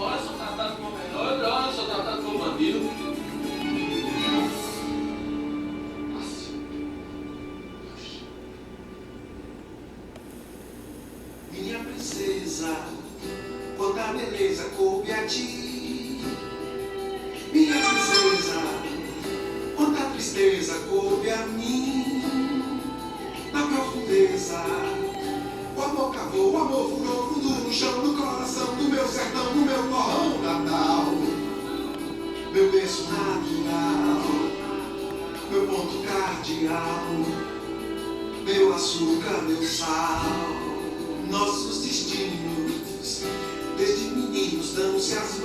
fora, sou tratado como melhor, olha, sou tratado como bandido. Minha princesa, quanta beleza coube a ti. Minha princesa, quanta tristeza coube a mim. Na profundeza, o amor cavou, o amor furou fundo no chão, no coração do meu sertão, no meu torrão natal. Meu berço natural, meu ponto cardeal, meu açúcar, meu sal. Nossos destinos, desde meninos, dão-se as